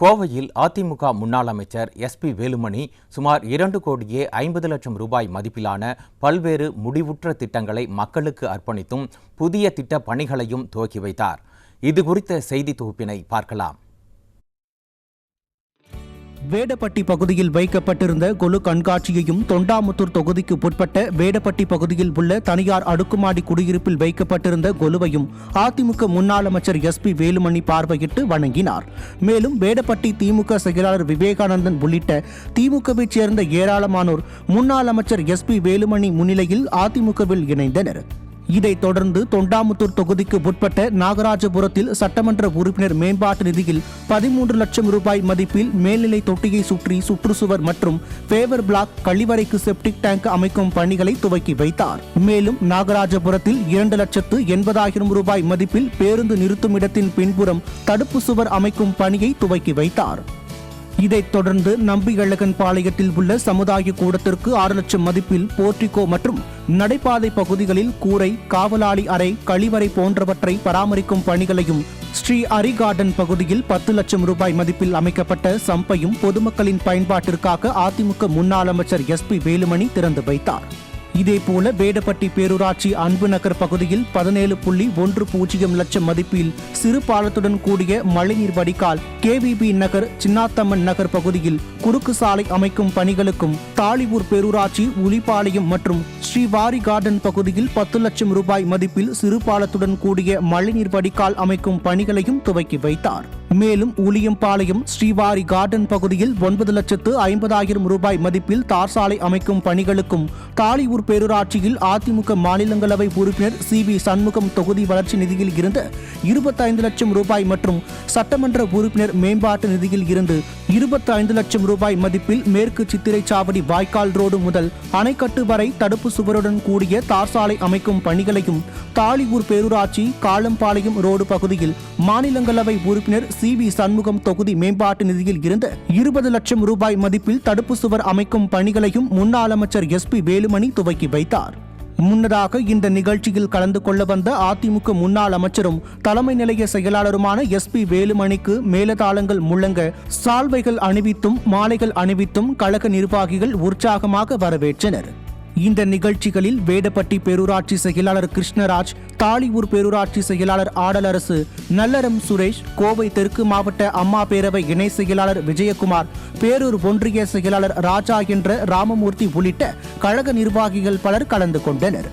கோவையில் அதிமுக முன்னாள் அமைச்சர் எஸ்பி வேலுமணி சுமார் 2,50,00,000 ரூபாய் மதிப்பிலான பல்வேறு முடிவுற்ற திட்டங்களை மக்களுக்கு அர்ப்பணித்தும் புதிய திட்ட பணிகளையும் துவக்கி வைத்தார். இதுகுறித்த செய்தி தொகுப்பினை பார்க்கலாம். வேடப்பட்டி பகுதியில் வைக்கப்பட்டிருந்த கொலு கண்காட்சியையும், தொண்டாமுத்தூர் தொகுதிக்கு உட்பட்ட வேடப்பட்டி பகுதியில் உள்ள தனியார் அடுக்குமாடி குடியிருப்பில் வைக்கப்பட்டிருந்த கொலுவையும் அதிமுக முன்னாள் அமைச்சர் எஸ்பி வேலுமணி பார்வையிட்டு வணங்கினார். மேலும் வேடப்பட்டி திமுக செயலாளர் விவேகானந்தன் உள்ளிட்ட திமுகவைச் சேர்ந்த ஏராளமானோர் முன்னாள் அமைச்சர் எஸ்பி வேலுமணி முன்னிலையில் அதிமுகவில் இணைந்தனர். இதைத் தொடர்ந்து தொண்டாமுத்தூர் தொகுதிக்கு உட்பட்ட நாகராஜபுரத்தில் சட்டமன்ற உறுப்பினர் மேம்பாட்டு நிதியில் 13 லட்சம் ரூபாய் மதிப்பில் மேல்நிலை தொட்டியை சுற்றி சுற்றுச்சுவர் மற்றும் பேவர் பிளாக் கழிவறைக்கு செப்டிக் டேங்க் அமைக்கும் பணிகளை துவக்கி வைத்தார். மேலும் நாகராஜபுரத்தில் 2,80,000 ரூபாய் மதிப்பில் பேருந்து நிறுத்தும் இடத்தின் பின்புறம் தடுப்பு சுவர் அமைக்கும் பணியை துவக்கி வைத்தார். இதைத் தொடர்ந்து நம்பியழகன் பாளையத்தில் உள்ள சமுதாய கூடத்திற்கு 6 லட்சம் மதிப்பில் போர்டிகோ மற்றும் நடைபாதை பகுதிகளில் கூரை, காவலாளி அறை, கழிவறை போன்றவற்றை பராமரிக்கும் பணிகளையும், ஸ்ரீ அரி கார்டன் பகுதியில் 10 லட்சம் ரூபாய் மதிப்பில் அமைக்கப்பட்ட சம்பையும் பொதுமக்களின் பயன்பாட்டிற்காக அதிமுக முன்னாள் அமைச்சர் எஸ்பி வேலுமணி திறந்து வைத்தார். இதேபோல வேடப்பட்டி பேரூராட்சி அன்பு நகர் பகுதியில் 17.10 லட்சம் மதிப்பில் சிறு பாலத்துடன் கூடிய மழைநீர் வடிகால், கேவிபி நகர், சின்னாத்தம்மன் நகர் பகுதியில் குறுக்கு சாலை அமைக்கும் பணிகளுக்கும், தாளியூர் பேரூராட்சி உளிப்பாளையம் மற்றும் ஸ்ரீவாரி கார்டன் பகுதியில் 10 லட்சம் ரூபாய் மதிப்பில் சிறு பாலத்துடன் கூடிய மழைநீர் வடிகால் அமைக்கும் பணிகளையும் துவக்கி வைத்தார். மேலும் ஊலியம்பாளையம் ஸ்ரீவாரி கார்டன் பகுதியில் 9,50,000 ரூபாய் மதிப்பில் தார் சாலை அமைக்கும் பணிகளுக்கும், தாளியூர் பேரூராட்சியில் அதிமுக மாநிலங்களவை உறுப்பினர் CB சண்முகம் தொகுதி வளர்ச்சி நிதியில் இருந்து 25 லட்சம் ரூபாய் மற்றும் சட்டமன்ற உறுப்பினர் மேம்பாட்டு நிதியில் இருந்து 25 லட்சம் ரூபாய் மதிப்பில் மேற்கு சித்திரைச்சாவடி வாய்க்கால் ரோடு முதல் அணைக்கட்டு வரை தடுப்பு சுவருடன் கூடிய தார் சாலை அமைக்கும் பணிகளையும், தாளியூர் பேரூராட்சி காளம்பாளையம் ரோடு பகுதியில் மாநிலங்களவை உறுப்பினர் CB சண்முகம் தொகுதி மேம்பாட்டு நிதியில் இருந்து 20 லட்சம் ரூபாய் மதிப்பில் தடுப்பு சுவர் அமைக்கும் பணிகளையும் முன்னாள் அமைச்சர் எஸ்பி வேலுமணி துவக்கி வைத்தார். முன்னதாக இந்த நிகழ்ச்சியில் கலந்து கொள்ள வந்த அதிமுக முன்னாள் அமைச்சரும் தலைமை நிலைய செயலாளருமான எஸ்பி வேலுமணிக்கு மேலதாளங்கள் முழங்க, சால்வைகள் அணிவித்தும் மாலைகள் அணிவித்தும் கழக நிர்வாகிகள் உற்சாகமாக வரவேற்றனர். இந்த நிகழ்ச்சிகளில் வேடப்பட்டி பேரூராட்சி செயலாளர் கிருஷ்ணராஜ், தாளியூர் பேரூராட்சி செயலாளர் ஆடலரசு, நல்லரம் சுரேஷ், கோவை தெற்கு மாவட்ட அம்மா பேரவை இணை செயலாளர் விஜயகுமார், பேரூர் ஒன்றிய செயலாளர் ராஜா என்ற ராமமூர்த்தி உள்ளிட்ட கழக நிர்வாகிகள் பலர் கலந்து கொண்டனர்.